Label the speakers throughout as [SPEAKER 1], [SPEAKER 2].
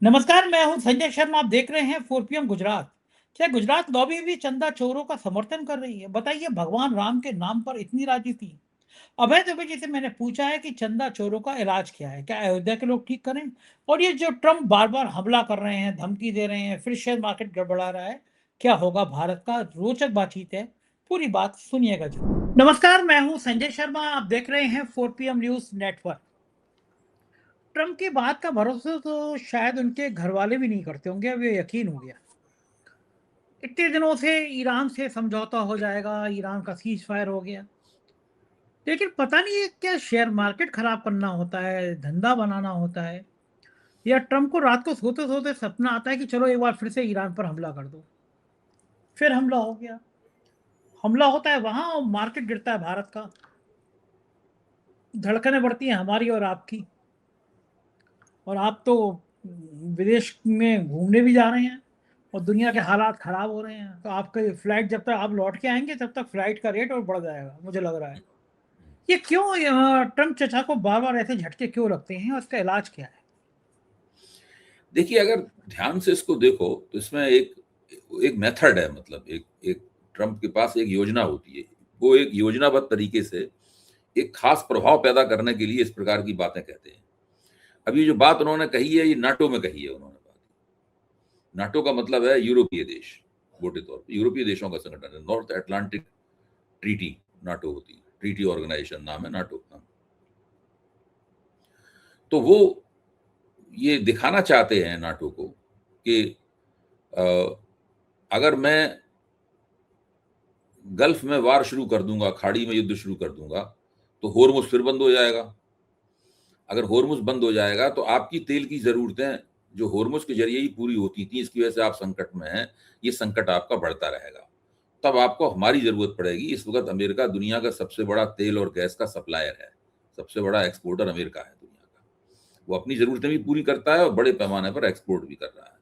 [SPEAKER 1] नमस्कार, मैं हूं संजय शर्मा। आप देख रहे हैं 4 PM गुजरात। क्या गुजरात लॉबी भी चंदा चोरों का समर्थन कर रही है? बताइए, भगवान राम के नाम पर इतनी राजनीति। अभय दुबे जी से मैंने पूछा है कि चंदा चोरों का इलाज क्या है? क्या अयोध्या के लोग ठीक करें? और ये जो ट्रम्प बार बार हमला कर रहे हैं, धमकी दे रहे हैं, फिर शेयर मार्केट गड़बड़ा रहा है, क्या होगा भारत का? रोचक बातचीत है, पूरी बात सुनिएगा जरूर। नमस्कार, मैं हूं संजय शर्मा। आप देख रहे हैं 4 PM न्यूज नेटवर्क। ट्रम्प की बात का भरोसा तो शायद उनके घर वाले भी नहीं करते होंगे, अब ये यकीन हो गया। इतने दिनों से ईरान से समझौता हो जाएगा, ईरान का सीज फायर हो गया, लेकिन पता नहीं ये क्या शेयर मार्केट खराब करना होता है, धंधा बनाना होता है, या ट्रम्प को रात को सोते सोते सपना आता है कि चलो एक बार फिर से ईरान पर हमला कर दो। फिर हमला हो गया, हमला होता है वहां और मार्केट गिरता है भारत का। धड़कनें बढ़ती हैं हमारी और आपकी। और आप तो विदेश में घूमने भी जा रहे हैं और दुनिया के हालात खराब हो रहे हैं, तो आपका फ्लाइट जब तक आप लौट के आएंगे तब तक फ्लाइट का रेट और बढ़ जाएगा, मुझे लग रहा है। ये क्यों ट्रम्प चचा को बार बार ऐसे झटके क्यों लगते हैं और इसका इलाज क्या है?
[SPEAKER 2] देखिए, अगर ध्यान से इसको देखो तो इसमें एक एक मेथड है। मतलब एक एक ट्रम्प के पास एक योजना होती है। वो एक योजनाबद्ध तरीके से एक खास प्रभाव पैदा करने के लिए इस प्रकार की बातें कहते हैं। अब ये जो बात उन्होंने कही है, ये नाटो में कही है उन्होंने बात। नाटो का मतलब है यूरोपीय देश, मोटे तौर पर यूरोपीय देशों का संगठन है। नॉर्थ अटलांटिक ट्रीटी नाटो होती है, ट्रीटी ऑर्गेनाइजेशन नाम है नाटो का। तो वो ये दिखाना चाहते हैं नाटो को कि अ, अगर मैं गल्फ में वार शुरू कर दूंगा, खाड़ी में युद्ध शुरू कर दूंगा, तो होर्मुज फिर बंद हो जाएगा। अगर होर्मुज बंद हो जाएगा तो आपकी तेल की जरूरतें जो होर्मुज के जरिए ही पूरी होती थी, इसकी वजह से आप संकट में हैं, ये संकट आपका बढ़ता रहेगा। तब आपको हमारी जरूरत पड़ेगी। इस वक्त अमेरिका दुनिया का सबसे बड़ा तेल और गैस का सप्लायर है, सबसे बड़ा एक्सपोर्टर अमेरिका है दुनिया का। वो अपनी जरूरतें भी पूरी करता है और बड़े पैमाने पर एक्सपोर्ट भी कर रहा है।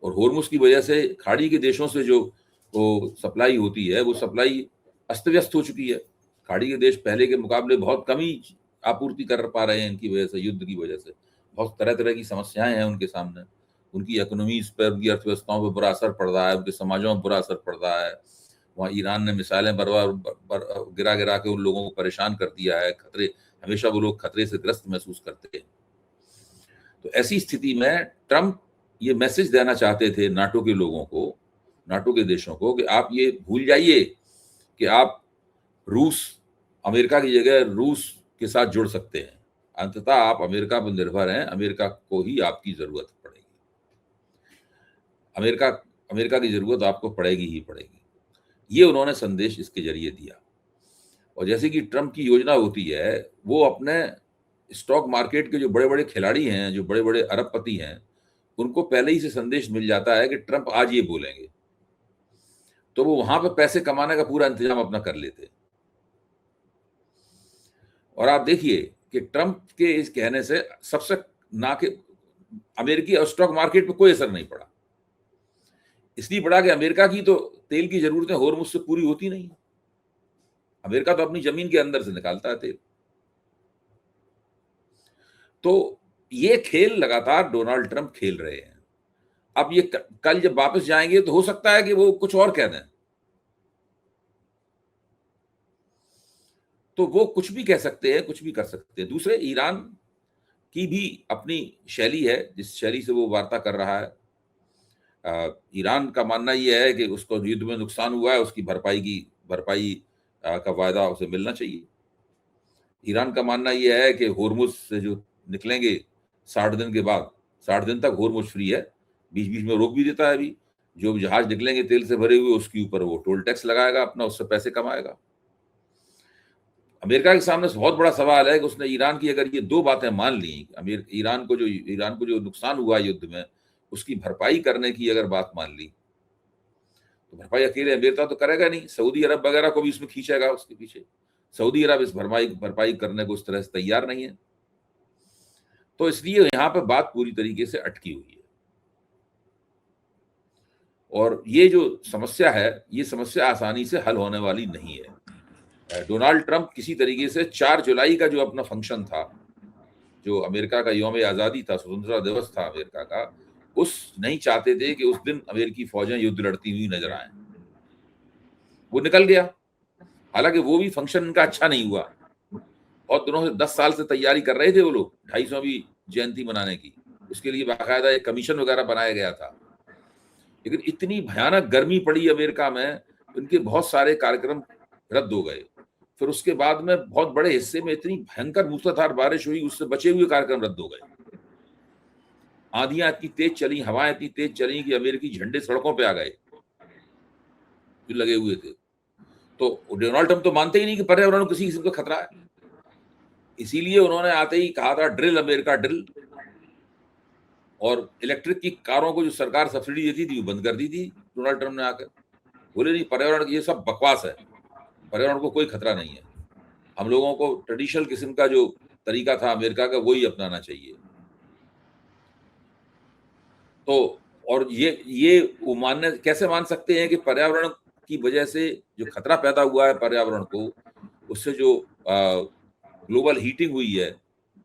[SPEAKER 2] और होर्मुज की वजह से खाड़ी के देशों से जो वो सप्लाई होती है, वो सप्लाई अस्त व्यस्त हो चुकी है। खाड़ी के देश पहले के मुकाबले बहुत कम ही आपूर्ति कर पा रहे हैं। इनकी वजह से, युद्ध की वजह से बहुत तरह तरह की समस्याएं हैं उनके सामने। उनकी इकोनॉमीज पर, उनकी अर्थव्यवस्थाओं पर बुरा असर पड़ रहा है, उनके समाजों पर बुरा असर पड़ रहा है। वहाँ ईरान ने मिसाइलें गिरा गिरा के उन लोगों को परेशान कर दिया है। खतरे, हमेशा वो लोग खतरे से ग्रस्त महसूस करते हैं। तो ऐसी स्थिति में ट्रम्प ये मैसेज देना चाहते थे नाटो के लोगों को, नाटो के देशों को, कि आप ये भूल जाइए कि आप रूस, अमेरिका की जगह रूस के साथ जुड़ सकते हैं। अंततः आप अमेरिका पर निर्भर हैं, अमेरिका को ही आपकी जरूरत पड़ेगी। अमेरिका अमेरिका की जरूरत आपको पड़ेगी ही पड़ेगी। ये उन्होंने संदेश इसके जरिए दिया। और जैसे कि ट्रम्प की योजना होती है, वो अपने स्टॉक मार्केट के जो बड़े बड़े खिलाड़ी हैं, जो बड़े बड़े अरबपति हैं, उनको पहले ही से संदेश मिल जाता है कि ट्रम्प आज ये बोलेंगे, तो वो वहां पर पैसे कमाने का पूरा इंतजाम अपना कर लेते हैं। और आप देखिए कि ट्रम्प के इस कहने से सबसे ना के अमेरिकी स्टॉक मार्केट पे कोई असर नहीं पड़ा। इसलिए पड़ा कि अमेरिका की तो तेल की जरूरतें होर्मुज से पूरी होती नहीं। अमेरिका तो अपनी जमीन के अंदर से निकालता है तेल। तो ये खेल लगातार डोनाल्ड ट्रंप खेल रहे हैं। अब ये कल जब वापस जाएंगे तो हो सकता है कि वो कुछ और कह दें। तो वो कुछ भी कह सकते हैं, कुछ भी कर सकते हैं। दूसरे, ईरान की भी अपनी शैली है, जिस शैली से वो वार्ता कर रहा है। ईरान का मानना यह है कि उसको युद्ध में नुकसान हुआ है, उसकी भरपाई का वायदा उसे मिलना चाहिए। ईरान का मानना यह है कि होर्मुज से जो निकलेंगे 60 दिन के बाद, 60 दिन तक होर्मुज फ्री है, बीच बीच में रोक भी देता है। अभी जो जहाज निकलेंगे तेल से भरे हुए, उसके ऊपर वो टोल टैक्स लगाएगा अपना, उससे पैसे कमाएगा। अमेरिका के सामने बहुत बड़ा सवाल है कि उसने ईरान की अगर ये दो बातें मान ली, ईरान को जो नुकसान हुआ युद्ध में, उसकी भरपाई करने की अगर बात मान ली, तो भरपाई अकेले अमेरिका तो करेगा नहीं, सऊदी अरब वगैरह को भी इसमें खींचेगा उसके पीछे। सऊदी अरब इस भरपाई करने को उस तरह से तैयार नहीं है। तो इसलिए यहाँ पे बात पूरी तरीके से अटकी हुई है। और ये जो समस्या है, ये समस्या आसानी से हल होने वाली नहीं है। डोनाल्ड ट्रंप किसी तरीके से 4 जुलाई का जो अपना फंक्शन था, जो अमेरिका का यौम आज़ादी था, स्वतंत्रता दिवस था अमेरिका का, उस नहीं चाहते थे कि उस दिन अमेरिकी फौजें युद्ध लड़ती हुई नजर आए। वो निकल गया, हालांकि वो भी फंक्शन उनका अच्छा नहीं हुआ। और दिनों से 10 साल से तैयारी कर रहे थे वो लोग 250वीं जयंती मनाने की, उसके लिए बाकायदा एक कमीशन वगैरह बनाया गया था। लेकिन इतनी भयानक गर्मी पड़ी अमेरिका में, उनके बहुत सारे कार्यक्रम रद्द हो गए। फिर उसके बाद में बहुत बड़े हिस्से में इतनी भयंकर मूसलाधार बारिश हुई, उससे बचे हुए कार्यक्रम रद्द हो गए। आंधियां इतनी तेज चली, हवाएं इतनी तेज चली कि अमेरिकी झंडे सड़कों पे आ गए जो लगे हुए थे। तो डोनाल्ड ट्रंप तो मानते ही नहीं कि पर्यावरण को किसी किस्म का खतरा है, इसीलिए उन्होंने आते ही कहा था ड्रिल अमेरिका ड्रिल। और इलेक्ट्रिक की कारों को जो सरकार सब्सिडी देती थी वो बंद कर दी थी डोनाल्ड ट्रंप ने आकर। बोले नहीं, पर्यावरण ये सब बकवास है, पर्यावरण को कोई खतरा नहीं है, हम लोगों को ट्रेडिशनल किस्म का जो तरीका था अमेरिका का वही अपनाना चाहिए। तो और ये वो मानने कैसे मान सकते हैं कि पर्यावरण की वजह से जो खतरा पैदा हुआ है पर्यावरण को, उससे जो ग्लोबल हीटिंग हुई है,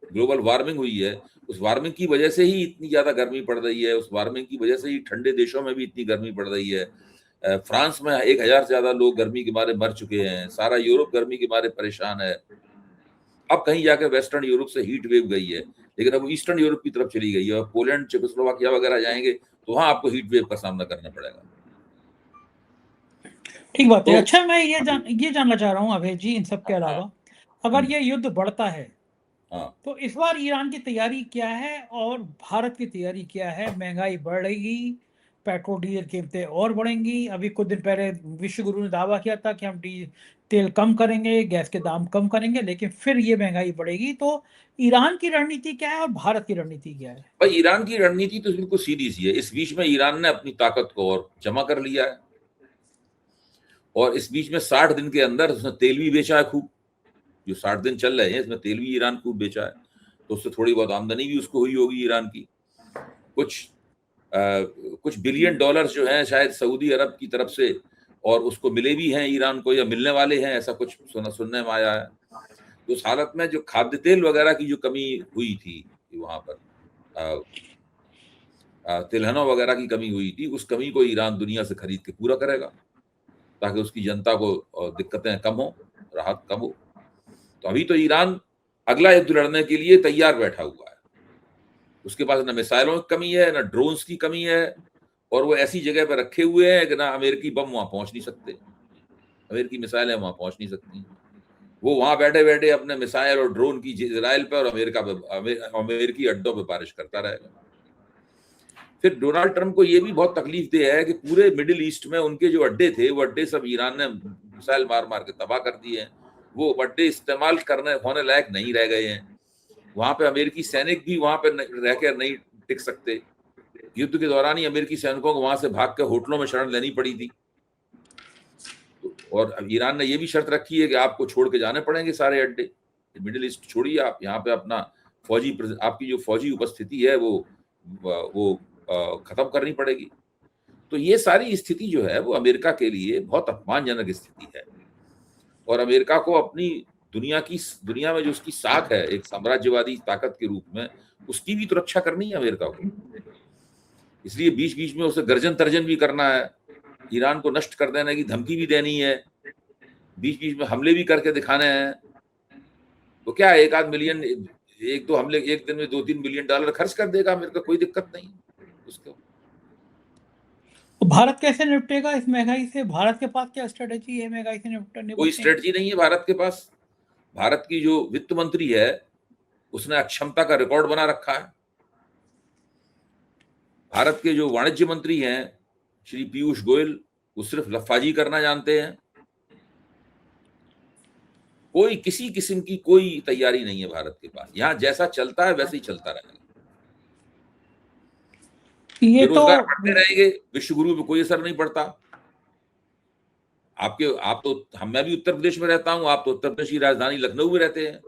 [SPEAKER 2] ग्लोबल वार्मिंग हुई है, उस वार्मिंग की वजह से ही इतनी ज्यादा गर्मी पड़ रही है, उस वार्मिंग की वजह से ही ठंडे देशों में भी इतनी गर्मी पड़ रही है। फ्रांस में 1000 से ज्यादा लोग गर्मी के मारे मर चुके हैं, सारा यूरोप गर्मी के मारे परेशान है। अब कहीं जाकर वेस्टर्न यूरोप से हीट वेव गई है, लेकिन अब ईस्टर्न यूरोप की तरफ चली गई है, और पोलैंड चेकोस्लोवाकिया वगैरह जाएंगे तो वहां आपको हीट वेव का सामना करना पड़ेगा।
[SPEAKER 1] ठीक बात है।
[SPEAKER 2] तो
[SPEAKER 1] अच्छा, मैं ये जानना चाह रहा हूँ अभय जी, इन सब के अलावा अगर ये युद्ध बढ़ता है
[SPEAKER 2] हाँ,
[SPEAKER 1] तो इस बार ईरान की तैयारी क्या है और भारत की तैयारी क्या है? महंगाई बढ़ेगी, पेट्रोल डीजल कीमतें और बढ़ेंगी। अभी कुछ दिन पहले विश्व गुरु ने दावा किया था कि हम तेल कम करेंगे, गैस के दाम कम करेंगे, लेकिन फिर ये महंगाई बढ़ेगी। तो ईरान की रणनीति क्या है और भारत की रणनीति क्या है?
[SPEAKER 2] भाई ईरान की रणनीति तो बिल्कुल सीधी सी है। इस बीच में ईरान ने अपनी ताकत को और जमा कर लिया है, और इस बीच में 60 दिन के अंदर उसने तेल भी बेचा है खूब। जो 60 दिन चल रहे हैं इसमें तेल भी ईरान खूब बेचा है, तो उससे थोड़ी बहुत आमदनी भी उसको हुई होगी ईरान की। कुछ बिलियन डॉलर जो है शायद सऊदी अरब की तरफ से, और उसको मिले भी हैं ईरान को, या मिलने वाले हैं, ऐसा कुछ सुनने में आया है। तो उस हालत में जो खाद्य तेल वगैरह की जो कमी हुई थी वहां पर, तिलहनों वगैरह की कमी हुई थी, उस कमी को ईरान दुनिया से खरीद के पूरा करेगा, ताकि उसकी जनता को दिक्कतें कम हो, राहत कम हो। तो अभी तो ईरान अगला युद्ध लड़ने के लिए तैयार बैठा हुआ है। उसके पास ना मिसाइलों की कमी है, ना ड्रोन्स की कमी है, और वो ऐसी जगह पर रखे हुए हैं कि ना अमेरिकी बम वहां पहुंच नहीं सकते, अमेरिकी मिसाइलें वहां पहुंच नहीं सकती। वो वहां बैठे बैठे अपने मिसाइल और ड्रोन की इजराइल पे और अमेरिका पे, अमेरिकी अड्डों पे बारिश करता रहेगा। फिर डोनाल्ड ट्रंप को ये भी बहुत तकलीफ दे है कि पूरे मिडिल ईस्ट में उनके जो अड्डे थे, वो अड्डे सब ईरान ने मिसाइल मार मार के तबाह कर दिए हैं। वो अड्डे इस्तेमाल करने होने लायक नहीं रह गए हैं। वहां पे अमेरिकी सैनिक भी वहां पे रहकर नहीं टिक सकते। युद्ध के दौरान ही अमेरिकी सैनिकों को वहां से भाग के होटलों में शरण लेनी पड़ी थी। और अब ईरान ने यह भी शर्त रखी है कि आपको छोड़ के जाने पड़ेंगे सारे अड्डे, मिडिल ईस्ट छोड़िए, आप यहाँ पे अपना आपकी जो फौजी उपस्थिति है वो खत्म करनी पड़ेगी। तो ये सारी स्थिति जो है वो अमेरिका के लिए बहुत अपमानजनक स्थिति है, और अमेरिका को अपनी दुनिया में जो उसकी साख है एक साम्राज्यवादी ताकत के रूप में, उसकी भी तो रक्षा करनी है अमेरिका को। इसलिए बीच बीच में उसे गर्जन तर्जन भी करना है, ईरान को नष्ट कर देने की धमकी भी देनी है, बीच बीच में हमले भी करके दिखाने हैं। तो क्या है, एक दो हमले एक दिन में $2-3 बिलियन खर्च कर देगा अमेरिका, कोई दिक्कत नहीं उसको।
[SPEAKER 1] तो भारत कैसे निपटेगा इस महंगाई से? भारत के पास क्या स्ट्रेटेजी है महंगाई से निपटने?
[SPEAKER 2] कोई स्ट्रेटजी नहीं है भारत के पास। भारत की जो वित्त मंत्री है उसने अक्षमता का रिकॉर्ड बना रखा है। भारत के जो वाणिज्य मंत्री हैं श्री पीयूष गोयल, वो सिर्फ लफाजी करना जानते हैं। कोई किसी किस्म की कोई तैयारी नहीं है भारत के पास। यहाँ जैसा चलता है वैसे ही चलता रहेगा,
[SPEAKER 1] ये तो
[SPEAKER 2] बेरोजगार बढ़ते रहेंगे, विश्व गुरु पे कोई असर नहीं पड़ता। मैं भी उत्तर प्रदेश में रहता हूँ, आप तो उत्तर प्रदेश की राजधानी लखनऊ में रहते हैं।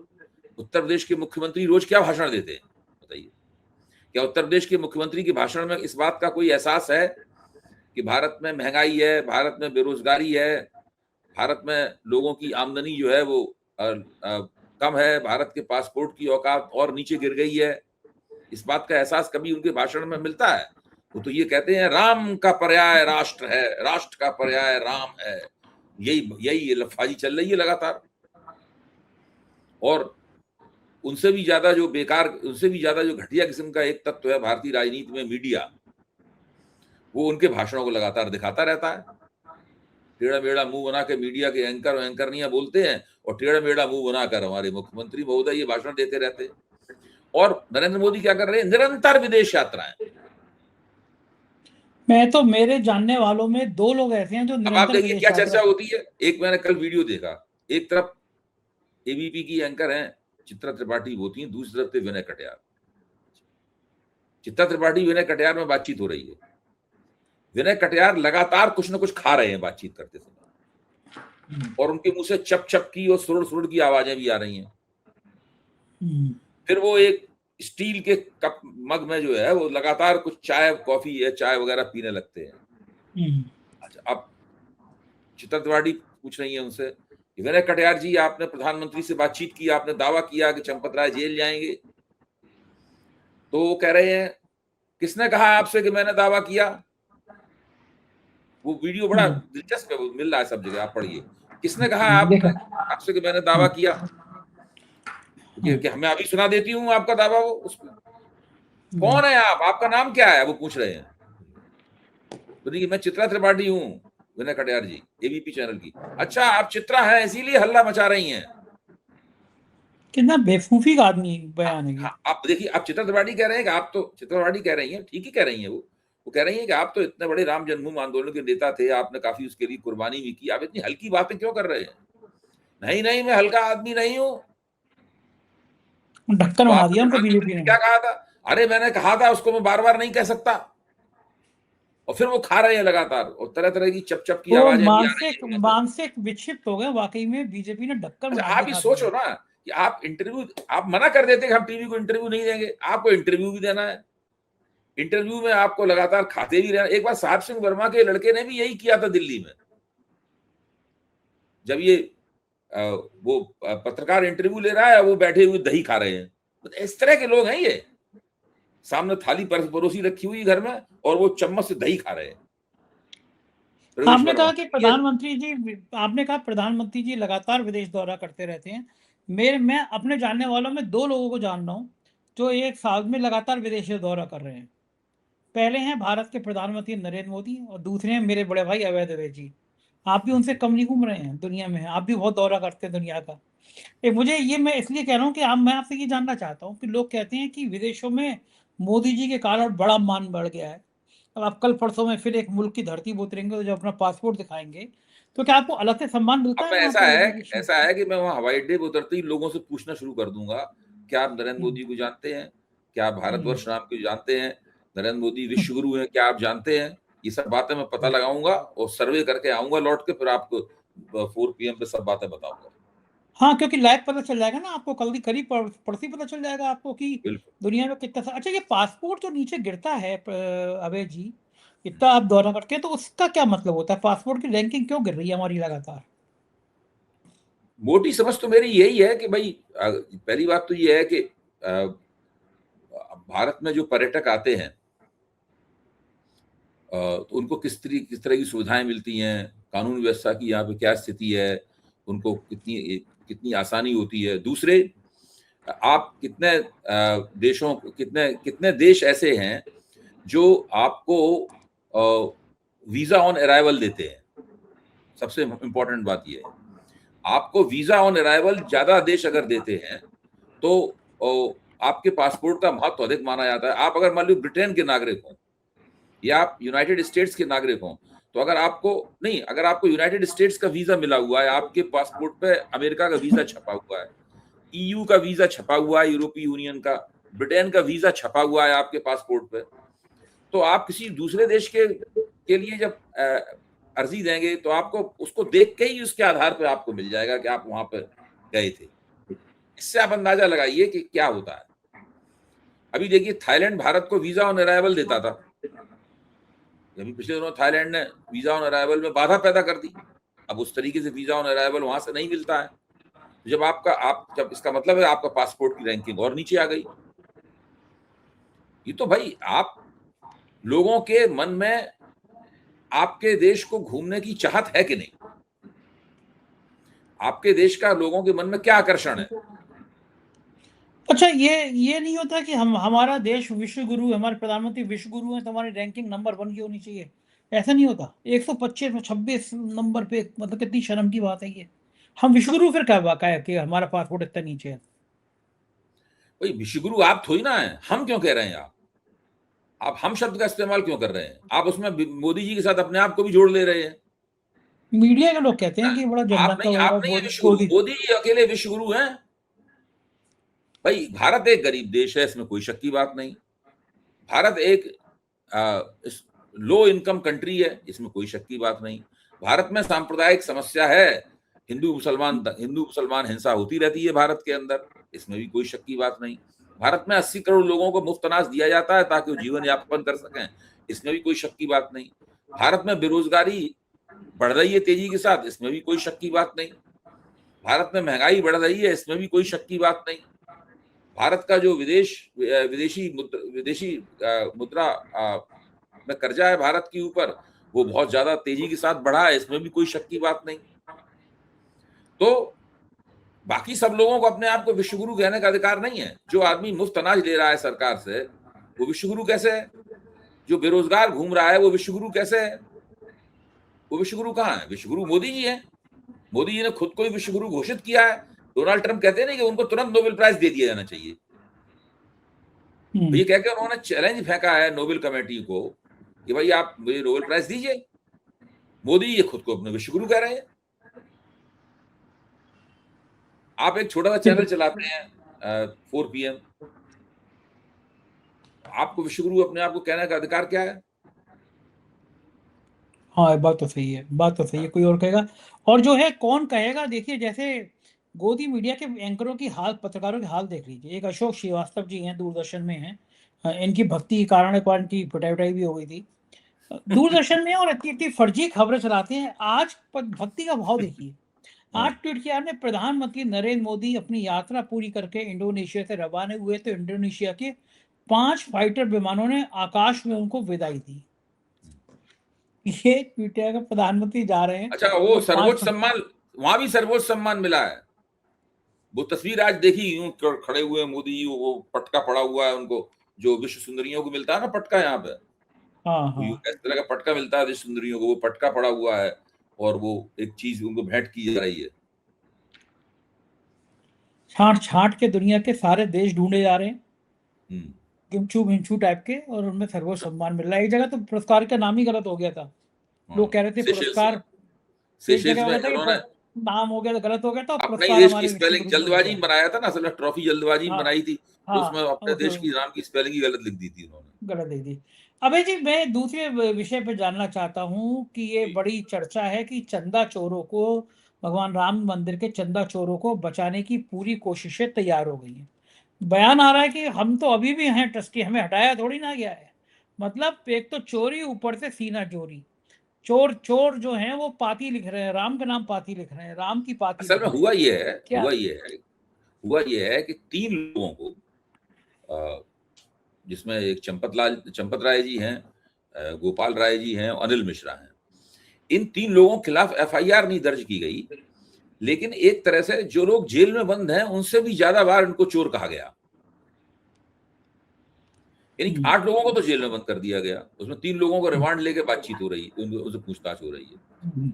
[SPEAKER 2] उत्तर प्रदेश के मुख्यमंत्री रोज क्या भाषण देते हैं बताइए? क्या उत्तर प्रदेश के मुख्यमंत्री के भाषण में इस बात का कोई एहसास है कि भारत में महंगाई है, भारत में बेरोजगारी है, भारत में लोगों की आमदनी जो है वो कम है, भारत के पासपोर्ट की औकात और नीचे गिर गई है? इस बात का एहसास कभी उनके भाषण में मिलता है? वो तो ये कहते हैं राम का पर्याय राष्ट्र है, राष्ट्र का पर्याय राम है। यही यही लफाजी चल रही है लगातार। और उनसे भी ज्यादा जो बेकार, उनसे भी ज्यादा जो घटिया किस्म का एक तत्व है भारतीय राजनीति में, मीडिया, वो उनके भाषणों को लगातार दिखाता रहता है। टेढ़ा मेढ़ा मुंह बना के मीडिया के एंकरनियां बोलते हैं और टेढ़ा मेढ़ा मुंह बनाकर हमारे मुख्यमंत्री महोदय ये भाषण देते रहते हैं। और नरेंद्र मोदी क्या कर रहे हैं? निरंतर विदेश यात्राएं।
[SPEAKER 1] मैं तो, मेरे जानने वालों में 2 लोग ऐसे हैं जो
[SPEAKER 2] अब आप
[SPEAKER 1] निरंतर
[SPEAKER 2] देखिए
[SPEAKER 1] विदेश
[SPEAKER 2] क्या
[SPEAKER 1] यात्रा
[SPEAKER 2] चर्चा होती है। एक मैंने कल वीडियो देखा, एक तरफ एबीपी की एंकर हैं चित्रा त्रिपाठी होती हैं, दूसरी तरफ थे विनय कटियार। चित्रा त्रिपाठी विनय कटियार में बातचीत हो रही है। विनय कटियार लगातार कुछ ना कुछ खा रहे हैं बातचीत करते समय, और उनके मुंह से चप चप की और सुरुड़ सुरुड़ की आवाजें भी आ रही हैं। फिर वो एक स्टील के कप मग में जो है वो लगातार कुछ चाय कॉफी या चाय वगैरह पीने लगते हैं। अच्छा, अब चित्रा त्रिपाठी पूछ रही है उनसे, विनय कटियार जी, आपने प्रधानमंत्री से बातचीत की, आपने दावा किया कि चंपत राय जेल जाएंगे। तो वो कह रहे हैं, किसने कहा आपसे कि मैंने दावा किया? वो वीडियो बड़ा दिलचस्प है, मिल रहा है सब जगह, आप पढ़िए। किसने कहा आपसे कि मैंने दावा किया? कि मैं अभी सुना देती हूँ आपका दावा। वो उसमें कौन है आप, आपका नाम क्या है, वो पूछ रहे हैं। तो देखिए, मैं चित्रा त्रिपाठी हूँ, विनय कटियार जी, एबीपी चैनल की। अच्छा, आप चित्रा हैं इसीलिए हल्ला मचा रही हैं।
[SPEAKER 1] कितना बेवकूफी का आदमी बयान है।
[SPEAKER 2] आप देखिए, आप चित्रा त्रिपाठी कह रहे हैं कि आप तो, चित्रा त्रिपाठी कह रही हैं, ठीक ही कह रही हैं, वो कह रही हैं कि आप तो इतने बड़े राम जन्मभूमि आंदोलन के नेता थे, आपने काफी उसके लिए कुर्बानी भी की, आप इतनी हल्की बातें क्यों कर रहे हैं? नहीं नहीं, मैं हल्का आदमी नहीं हूं।
[SPEAKER 1] ढक्कन
[SPEAKER 2] तो
[SPEAKER 1] बना
[SPEAKER 2] आपने
[SPEAKER 1] दिया उनको बीजेपी
[SPEAKER 2] प्रधानमंत्री ने
[SPEAKER 1] ने।
[SPEAKER 2] क्या कहा था? अरे मैंने कहा था, उसको मैं बार बार नहीं कह सकता। और फिर वो खा रहे हैं लगातार, और तरह तरह की चप चप की
[SPEAKER 1] वो
[SPEAKER 2] आवाजें भी आ रही
[SPEAKER 1] मानसिक
[SPEAKER 2] हैं।
[SPEAKER 1] मानसिक विक्षिप्त हो गए वाकई में, बीजेपी ने ढक्कन
[SPEAKER 2] अच्छा,
[SPEAKER 1] बना
[SPEAKER 2] आप
[SPEAKER 1] दिया
[SPEAKER 2] ही
[SPEAKER 1] खाते
[SPEAKER 2] सोचो
[SPEAKER 1] हुए।
[SPEAKER 2] ना कि आप इंटरव्यू, आप मना कर देते कि हम टीवी को इंटरव्यू नहीं देंगे, आपको इंटरव्यू भी देना है। इंटरव्यू में आपको लगातार खाते भी रहना। एक बार साहब सिंह वर्मा के लड़के ने भी यही किया था दिल्ली में, जब ये वो पत्रकार इंटरव्यू ले रहा है, वो बैठे हुए दही खा रहे हैं। तो इस तरह के लोग हैं ये, सामने थाली परोसी रखी हुई घर में और वो चम्मच से दही खा रहे हैं। रवीश
[SPEAKER 1] आपने
[SPEAKER 2] वर्मा
[SPEAKER 1] कहा कि प्रधानमंत्री जी, आपने कहा प्रधानमंत्री जी लगातार विदेश दौरा करते रहते हैं। मैं अपने जानने वालों में 2 लोगों को जान रहा हूँ जो 1 साल में लगातार विदेश दौरा कर रहे हैं। पहले हैं भारत के प्रधानमंत्री नरेंद्र मोदी और दूसरे हैं मेरे बड़े भाई अवैध दवे जी। आप भी उनसे कम नहीं घूम रहे हैं दुनिया में, आप भी बहुत दौरा करते हैं दुनिया का। मुझे ये, मैं इसलिए कह रहा हूँ कि मैं आपसे ये जानना चाहता हूँ कि लोग कहते हैं कि विदेशों में मोदी जी के कारण बड़ा मान बढ़ गया है। अब आप कल परसों में फिर एक मुल्क की धरती पर उतरेंगे तो जब अपना पासपोर्ट दिखाएंगे, तो क्या आपको अलग से सम्मान मिलता
[SPEAKER 2] अब
[SPEAKER 1] है
[SPEAKER 2] मैं
[SPEAKER 1] वहां
[SPEAKER 2] ऐसा
[SPEAKER 1] पे
[SPEAKER 2] है,
[SPEAKER 1] इमिग्रेशन?
[SPEAKER 2] ऐसा है कि मैं वहां हवाई अड्डे पर उतरते ही लोगों से पूछना शुरू कर दूंगा, क्या आप नरेंद्र मोदी को जानते हैं? क्या आप भारतवर्ष नाम को जानते हैं? नरेंद्र मोदी विश्व गुरु हैं, क्या आप जानते हैं? ये सब बातें मैं पता लगाऊंगा और सर्वे करके आऊंगा लौट के, फिर आपको 4 PM पे सब बातें बताऊंगा।
[SPEAKER 1] हाँ, क्योंकि लाइव पता चल जाएगा ना आपको, कल करीब परसों पता चल जाएगा आपको कि
[SPEAKER 2] बिल्कुल।
[SPEAKER 1] दुनिया में कितना अच्छा ये पासपोर्ट जो नीचे गिरता है अभय जी, इतना आप दौरा करके हैं, तो उसका क्या मतलब होता है? पासपोर्ट की रैंकिंग क्यों गिर रही है हमारी लगातार?
[SPEAKER 2] मोटी समझ तो मेरी यही है कि भाई, पहली बात तो ये है कि भारत में जो पर्यटक आते हैं, तो उनको किस तरह की सुविधाएं मिलती हैं, कानून व्यवस्था की यहाँ पे क्या स्थिति है, उनको कितनी कितनी आसानी होती है। दूसरे, आप कितने देशों, कितने कितने देश ऐसे हैं जो आपको वीजा ऑन अराइवल देते हैं। सबसे इंपॉर्टेंट बात यह है, आपको वीजा ऑन अराइवल ज्यादा देश अगर देते हैं तो आपके पासपोर्ट का महत्व अधिक माना जाता है। आप अगर मान लो ब्रिटेन के नागरिक हो या आप यूनाइटेड स्टेट्स के नागरिक हो, तो अगर आपको नहीं, अगर आपको यूनाइटेड स्टेट्स का वीजा मिला हुआ है, आपके पासपोर्ट पे अमेरिका का वीजा छपा हुआ है, ईयू का वीजा छपा हुआ है, यूरोपीय यूनियन का, ब्रिटेन का वीजा छपा हुआ है आपके पासपोर्ट पे, तो आप किसी दूसरे देश के लिए जब अर्जी देंगे तो आपको उसको देख के ही उसके आधार पर आपको मिल जाएगा कि आप वहां पर गए थे। इससे आप अंदाजा लगाइए कि क्या होता है। अभी देखिए, थाईलैंड भारत को वीजा ऑन अराइवल देता था, अभी पिछले दिनों थाईलैंड ने वीजा ऑन अराइवल में बाधा पैदा कर दी। अब उस तरीके से वीजा ऑन अराइवल वहां से नहीं मिलता है। जब इसका मतलब है आपका पासपोर्ट की रैंकिंग और नीचे आ गई। ये तो भाई, आप लोगों के मन में आपके देश को घूमने की चाहत है कि नहीं? आपके देश का लोगों के मन में क्या आकर्षण है?
[SPEAKER 1] अच्छा, ये नहीं होता कि हम हमारा देश विश्व गुरु है, हमारे प्रधानमंत्री विश्व गुरु हैं, तो हमारी रैंकिंग नंबर 1 की होनी चाहिए। ऐसा नहीं होता। 125 में 26 नंबर पे, मतलब कितनी शर्म की बात है ये। हम विश्व गुरु फिर क्या वाक़ा है कि हमारा पासपोर्ट इतना नीचे है।
[SPEAKER 2] भाई विश्वगुरु आप थोड़ी ना है, हम क्यों कह रहे हैं आप हम शब्द का इस्तेमाल क्यों कर रहे हैं? आप उसमें मोदी जी के साथ अपने आप को भी जोड़ ले रहे हैं।
[SPEAKER 1] मीडिया के लोग कहते हैं कि बड़ा
[SPEAKER 2] आप
[SPEAKER 1] जननायक
[SPEAKER 2] नहीं,
[SPEAKER 1] होगा
[SPEAKER 2] आप नहीं है विश्वगुरु,
[SPEAKER 1] मोदी।
[SPEAKER 2] मोदी जी अकेले विश्वगुरु हैं। भाई भारत एक गरीब देश है, इसमें कोई शक की बात नहीं। भारत एक लो इनकम कंट्री है, इसमें कोई शक की बात नहीं। भारत में सांप्रदायिक समस्या है, हिंदू मुसलमान हिंसा होती रहती है भारत के अंदर, इसमें भी कोई शक की बात नहीं। भारत में 80 करोड़ लोगों को मुफ्त अनाज दिया जाता है ताकि वो जीवन यापन कर सकें, इसमें भी कोई शक की बात नहीं। भारत में बेरोजगारी बढ़ रही है तेजी के साथ, इसमें भी कोई शक की बात नहीं। भारत में महंगाई बढ़ रही है, इसमें भी कोई शक की बात नहीं। भारत का जो विदेशी मुद्रा में कर्जा है भारत के ऊपर, वो बहुत ज्यादा तेजी के साथ बढ़ा है, इसमें भी कोई शक की बात नहीं। तो बाकी सब लोगों को अपने आप को विश्वगुरु कहने का अधिकार नहीं है। जो आदमी मुफ्त अनाज ले रहा है सरकार से, वो विश्वगुरु कैसे है? जो बेरोजगार घूम रहा है, वो विश्वगुरु कैसे है? वो विश्वगुरु कहाँ है? विश्वगुरु मोदी जी है। मोदी जी ने खुद को ही विश्वगुरु घोषित किया है। डोनाल्ड ट्रंप कहते हैं कि उनको तुरंत नोबेल प्राइज दे दिया जाना चाहिए। तो ये कह के उन्होंने चैलेंज फेंका है नोबेल कमेटी को कि भाई आप मुझे नोबेल प्राइज दीजिए। मोदी ये खुद को अपने विश्वगुरु कह रहे हैं। आप एक छोटा सा चैनल चलाते हैं 4 PM, आपको विश्वगुरु अपने आप को कहने का अधिकार क्या है?
[SPEAKER 1] हाँ, बात तो सही है, बात तो सही है, कोई और कहेगा। और जो है कौन कहेगा, देखिए जैसे गोदी मीडिया के एंकरों की हाल, पत्रकारों की हाल देख लीजिए। एक अशोक श्रीवास्तव जी हैं, दूरदर्शन में हैं। इनकी भक्ति के कारण एक बार इनकी पिटाई-विटाई भी हो गई थी। दूरदर्शन में, और इतनी-इतनी फर्जी खबरें चलाते हैं। आज भक्ति का भाव देखिए। आज ट्वीट किया आपने, प्रधानमंत्री नरेंद्र मोदी अपनी यात्रा पूरी करके इंडोनेशिया से रवाना हुए तो इंडोनेशिया के 5 फाइटर विमानों ने आकाश में उनको विदाई दी। ये ट्वीट है कि प्रधानमंत्री जा रहे हैं
[SPEAKER 2] अच्छा, वो
[SPEAKER 1] और 5
[SPEAKER 2] सर्वोच्च सम्मान, वहां भी सर्वोच्च सम्मान मिला है। वो तस्वीर आज देखी, यूं खड़े हुए मोदी जी, वो पटका पड़ा हुआ है उनको, जो विश्व सुंदरियों को मिलता है ना पटका यहाँ पे,
[SPEAKER 1] हाँ,
[SPEAKER 2] वो यूं
[SPEAKER 1] हाँ।
[SPEAKER 2] इस तरह का पटका मिलता है विश्व सुंदरियों को, वो पटका पड़ा हुआ है और वो एक चीज उनको भेंट की जा रही है।
[SPEAKER 1] छाँट-छाँट के दुनिया के सारे देश ढूँढे जा रहे हैं,
[SPEAKER 2] हम्म।
[SPEAKER 1] गिमचू-मिंचू टाइप के, और उनमें सर्वोच्च सम्मान मिल रहा है। एक जगह तो पुरस्कार का नाम ही गलत हो गया था।
[SPEAKER 2] हाँ,
[SPEAKER 1] लोग कह रहे थे
[SPEAKER 2] सेशेल्स में,
[SPEAKER 1] पुरस्कार, एक
[SPEAKER 2] सेशेल्स
[SPEAKER 1] जगह हो
[SPEAKER 2] में
[SPEAKER 1] गया था कि
[SPEAKER 2] उन्होंने
[SPEAKER 1] नाम हो गया था, गलत हो गया था, और
[SPEAKER 2] अपने ही
[SPEAKER 1] पुरस्कार
[SPEAKER 2] देश की
[SPEAKER 1] हमारे
[SPEAKER 2] स्पेलिंग
[SPEAKER 1] विश्वगुरु को मिल
[SPEAKER 2] जल्दबाजी
[SPEAKER 1] गया।
[SPEAKER 2] में बनाया था ना, असल में ट्रॉफी जल्दबाजी में
[SPEAKER 1] हाँ,
[SPEAKER 2] बनाई थी, तो उसमें
[SPEAKER 1] हाँ,
[SPEAKER 2] अपने देश
[SPEAKER 1] उसमें
[SPEAKER 2] की नाम की स्पेलिंग ही गलत लिख दी थी उन्होंने।
[SPEAKER 1] गलत दे दी। अभय जी, मैं दूसरे विषय पे जानना चाहता हूँ कि ये
[SPEAKER 2] जी।
[SPEAKER 1] बड़ी चर्चा है कि चंदा चोरों को, भगवान राम मंदिर के चंदा चोरों को बचाने की पूरी कोशिशें तैयार हो गई हैं। बयान आ रहा है कि हम तो अभी भी हैं ट्रस्टी, हमें हटाया थोड़ी ना गया है। मतलब एक तो चोरी, ऊपर से सीना चोरी। चोर चोर जो हैं वो पाती लिख रहे हैं, राम का नाम पाती लिख रहे हैं, राम की पाती
[SPEAKER 2] असल
[SPEAKER 1] लिख
[SPEAKER 2] में
[SPEAKER 1] रहे हैं। क्या?
[SPEAKER 2] हुआ ये है कि 3 लोगों को, जिसमें एक चंपत राय जी हैं, गोपाल राय जी हैं, अनिल मिश्रा हैं। इन 3 लोगों के खिलाफ FIR नहीं दर्ज की गई, लेकिन एक तरह से जो लोग जेल में बंद हैं उनसे भी ज्यादा बार इनको चोर कहा गया। यानी 8 लोगों को तो जेल में बंद कर दिया गया, उसमें 3 लोगों को रिमांड लेके बातचीत हो रही, उनसे पूछताछ हो रही है।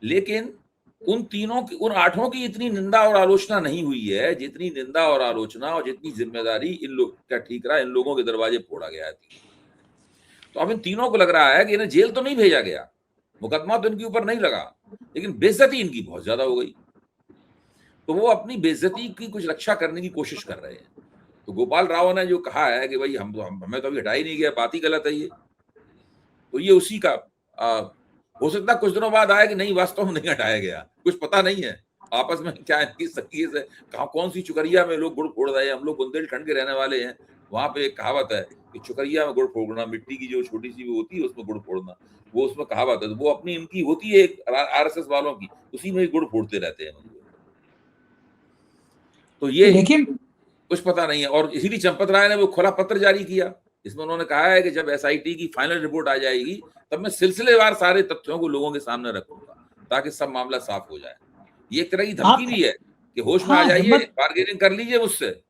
[SPEAKER 2] लेकिन उन 8 की इतनी निंदा और आलोचना नहीं हुई है जितनी निंदा और आलोचना और जितनी जिम्मेदारी इन लोग का ठीक रहा, इन लोगों के दरवाजे फोड़ा गया है। तो अब इन तीनों को लग रहा है कि इन्हें जेल तो नहीं भेजा गया, मुकदमा तो इनके ऊपर नहीं लगा, लेकिन बेइज्जती इनकी बहुत ज्यादा हो गई। तो वो अपनी बेइज्जती की कुछ रक्षा करने की कोशिश कर रहे हैं। तो गोपाल राव ने जो कहा है कि भाई हमें तो अभी हटा ही नहीं गया, बात ही गलत है ये, तो ये उसी का हो सकता है कुछ दिनों बाद आया कि नहीं वास्तव में नहीं हटाया गया, कुछ पता नहीं है आपस में क्या इनकी सही से कहा, कौन सी चुकरिया में लोग गुड़ फोड़ रहे हैं। हम लोग बुंदेलखंड के रहने वाले हैं, वहां पे एक कहावत है कि चुकरिया में गुड़ फोड़ना, मिट्टी की जो छोटी सी वो होती है उसमें गुड़ फोड़ना, वो उसमें कहावत है। तो वो अपनी इनकी होती है एक RSS वालों की, उसी में गुड़ फोड़ते रहते हैं। तो ये
[SPEAKER 1] देखिए,
[SPEAKER 2] कुछ पता नहीं है, और इसीलिए चंपत राय ने वो खुला पत्र जारी किया इसमें उन्होंने कहा है कि जब एसआईटी की फाइनल रिपोर्ट आ जाएगी तब मैं सिलसिलेवार सारे तथ्यों को लोगों के सामने रखूंगा ताकि सब मामला साफ हो जाए। ये एक तरह की धमकी
[SPEAKER 1] आप
[SPEAKER 2] भी है कि होश में आ
[SPEAKER 1] हाँ,
[SPEAKER 2] जाइए,
[SPEAKER 1] हिम्मत
[SPEAKER 2] बार्गेनिंग कर लीजिए मुझसे,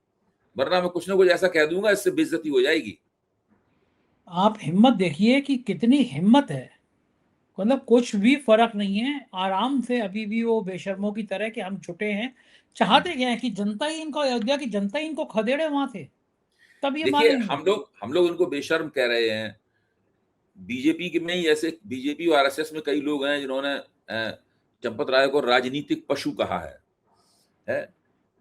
[SPEAKER 2] वरना मैं कुछ ना कुछ ऐसा कह दूंगा इससे बेइज्जती हो जाएगी।
[SPEAKER 1] आप हिम्मत देखिए कि कितनी हिम्मत है। मतलब कुछ भी फ़र्क नहीं है, आराम से अभी भी वो बेशर्मों की तरह कि हम छुटे हैं। चाहते क्या है कि जनता ही इनको, अयोध्या की जनता ही इनको खदेड़े वहाँ से, तब ये
[SPEAKER 2] देखिए
[SPEAKER 1] मानेंगे।
[SPEAKER 2] हम लोग उनको बेशर्म कह रहे हैं। बीजेपी के में ही ऐसे बीजेपी और आरएसएस में कई लोग हैं जिन्होंने चंपत राय को राजनीतिक पशु कहा है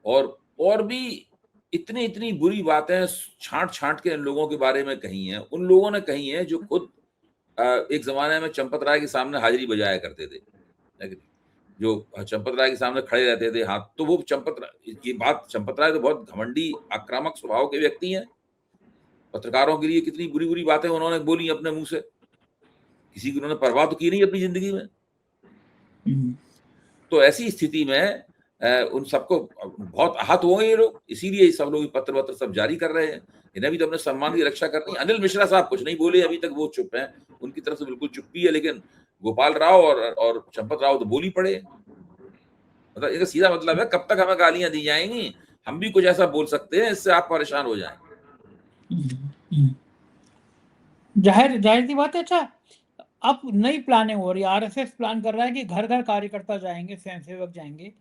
[SPEAKER 2] और भी इतनी इतनी बुरी बातें छांट छांट के इन लोगों के बारे में कही हैं, उन लोगों ने कही हैं जो खुद एक जमाने में चंपत राय के सामने हाजिरी बजाया करते थे, है कि नहीं? जो चंपत राय के सामने खड़े रहते थे, हाँ, तो वो चंपत राय तो बहुत घमंडी आक्रामक स्वभाव के व्यक्ति हैं। पत्रकारों के लिए कितनी बुरी बुरी बातें उन्होंने बोली अपने मुंह से, किसी की उन्होंने परवाह तो की नहीं अपनी जिंदगी में। तो ऐसी स्थिति में उन सबको बहुत आहत हुए ये लोग, इसीलिए सब लोग पत्र वत्र सब जारी कर रहे हैं। इन्हें भी तो अपने सम्मान की रक्षा करनी है। अनिल मिश्रा साहब कुछ नहीं बोले अभी तक, वो चुप हैं, उनकी तरफ से बिल्कुल चुप्पी है, लेकिन गोपाल राव और चंपत राव तो बोली पड़े। मतलब इसका सीधा मतलब है कब तक हमें गालियां दी जाएंगी, हम भी कुछ ऐसा बोल सकते हैं इससे आप परेशान हो जाएं।
[SPEAKER 1] जाहिर जाहिर सी बात है। अच्छा, अब नई प्लानिंग हो रही है, आरएसएस प्लान कर रहा है कि घर घर कार्यकर्ता जाएंगे, स्वयंसेवक जाएंगे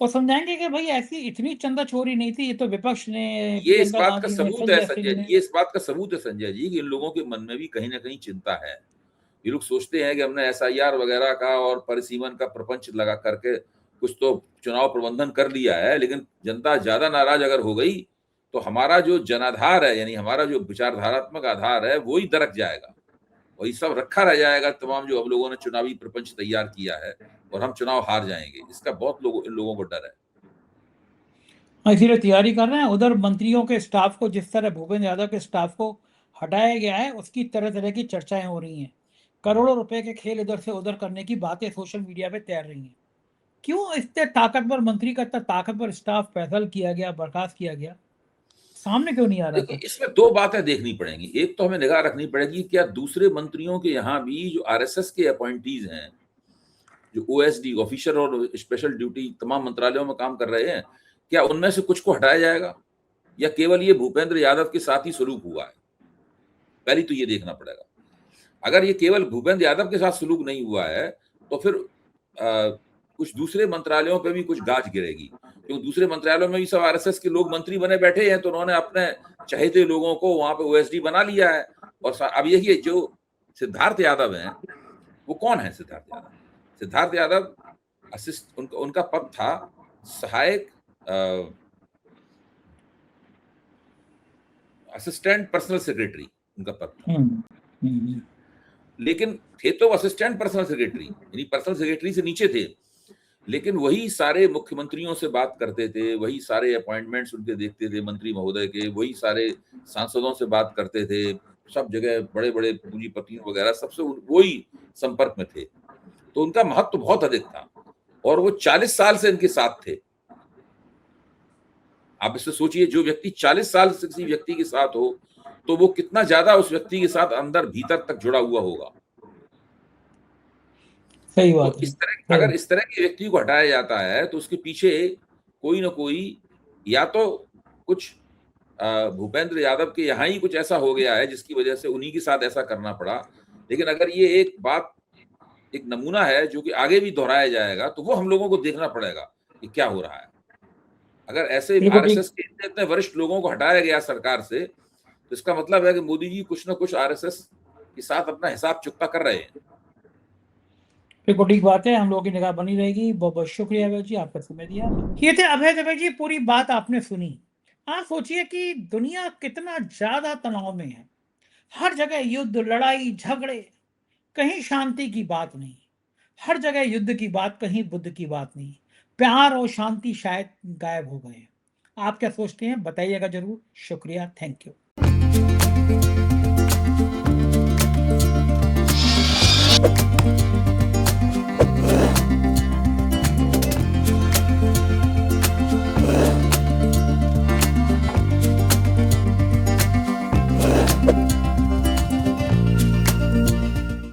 [SPEAKER 1] और समझाएंगे कि भाई ऐसी इतनी चंदा चोरी नहीं थी, ये तो विपक्ष ने,
[SPEAKER 2] ये इस
[SPEAKER 1] प्रियंका
[SPEAKER 2] बात का
[SPEAKER 1] गांधी ने,
[SPEAKER 2] सबूत है
[SPEAKER 1] संजय सिंह
[SPEAKER 2] संजय जी,
[SPEAKER 1] ने।
[SPEAKER 2] ये इस बात का सबूत है संजय जी कि इन लोगों के मन में भी कहीं ना कहीं चिंता है। ये लोग सोचते हैं कि हमने एसआईआर वगैरह का और परिसीमन का प्रपंच लगा करके कुछ तो चुनाव प्रबंधन कर लिया है, लेकिन जनता ज्यादा नाराज अगर हो गई तो हमारा जो जनाधार है, यानी हमारा जो विचारधारात्मक आधार है, वो ही दरक जाएगा। वही सब रखा रह जाएगा, तमाम जो हम लोगों ने चुनावी प्रपंच तैयार किया है, और हम चुनाव हार जाएंगे। इसका बहुत इन लोगों को डर है।
[SPEAKER 1] इसीलिए तैयारी कर रहे हैं। उधर मंत्रियों के स्टाफ को, जिस तरह भूपेंद्र यादव के स्टाफ को हटाया गया है, उसकी तरह तरह की चर्चाएं हो रही हैं। करोड़ों रुपए के खेल इधर से उधर करने की बातें सोशल मीडिया पे तैर रही हैं। क्यों इतने ताकतवर मंत्री का इतना ताकतवर स्टाफ पैदल किया गया, बर्खास्त किया गया, सामने क्यों नहीं आ रहा
[SPEAKER 2] देखिए,
[SPEAKER 1] कुछ?
[SPEAKER 2] इसमें दो बातें देखनी पड़ेंगी। एक तो हमें निगाह रखनी पड़ेगी क्या दूसरे मंत्रियों के यहाँ भी जो आरएसएस के अपॉइंटीज हैं, जो ओएसडी ऑफिसर और स्पेशल ड्यूटी तमाम मंत्रालयों में काम कर रहे हैं, क्या उनमें से कुछ को हटाया जाएगा या केवल ये भूपेंद्र यादव के साथ ही सलूक हुआ है? पहली तो ये देखना पड़ेगा। अगर ये केवल भूपेंद्र यादव के साथ सलूक नहीं हुआ है तो फिर कुछ दूसरे मंत्रालयों पे भी कुछ गाज गिरेगी, क्योंकि दूसरे मंत्रालयों में भी सब आरएसएस के लोग मंत्री बने बैठे हैं, तो उन्होंने अपने चहेते लोगों को वहां पे ओएसडी बना लिया है। और अब यही जो सिद्धार्थ यादव हैं, वो कौन है सिद्धार्थ यादव? सिद्धार्थ यादव उनका पद था सहायक असिस्टेंट पर्सनल सेक्रेटरी, उनका पद था। लेकिन थे तो असिस्टेंट पर्सनल सेक्रेटरी, यानी पर्सनल सेक्रेटरी से नीचे थे, लेकिन वही सारे मुख्यमंत्रियों से बात करते थे, वही सारे अपॉइंटमेंट्स उनके देखते थे मंत्री महोदय के, वही सारे सांसदों से बात करते थे, सब जगह बड़े बड़े पूंजीपतियों वगैरह सबसे वही संपर्क में थे। तो उनका महत्व बहुत अधिक था और वो 40 साल से इनके साथ थे। आप इससे सोचिए, जो व्यक्ति 40 साल से किसी व्यक्ति के साथ हो तो वो कितना ज्यादा उस व्यक्ति के साथ अंदर भीतर तक जुड़ा हुआ होगा।
[SPEAKER 1] सही
[SPEAKER 2] तो
[SPEAKER 1] बात है।
[SPEAKER 2] अगर इस तरह के व्यक्ति को हटाया जाता है तो उसके पीछे कोई ना कोई, या तो कुछ भूपेंद्र यादव के यहाँ ही कुछ ऐसा हो गया है जिसकी वजह से उन्हीं के साथ ऐसा करना पड़ा। लेकिन अगर ये एक बात, एक नमूना है जो कि आगे भी दोहराया जाएगा, तो वो हम लोगों को देखना पड़ेगा कि क्या हो रहा है। अगर ऐसे
[SPEAKER 1] बिल्कुल ठीक।
[SPEAKER 2] आरएसएस के इतने इतने वरिष्ठ लोगों को हटाया गया सरकार से, तो इसका मतलब है कि मोदी जी कुछ ना कुछ आरएसएस के साथ अपना हिसाब चुकता कर रहे हैं।
[SPEAKER 1] बिल्कुल ठीक बात है, हम लोगों की निगाह बनी रहेगी। बहुत बहुत शुक्रिया अभय जी, आपका समय दिया। ये थे अभय दवे जी, पूरी बात आपने सुनी। आप सोचिए कि दुनिया कितना ज्यादा तनाव में है, हर जगह युद्ध, लड़ाई, झगड़े, कहीं शांति की बात नहीं। हर जगह युद्ध की बात, कहीं बुद्ध की बात नहीं। प्यार और शांति शायद गायब हो गए। आप क्या सोचते हैं बताइएगा जरूर। शुक्रिया, थैंक यू।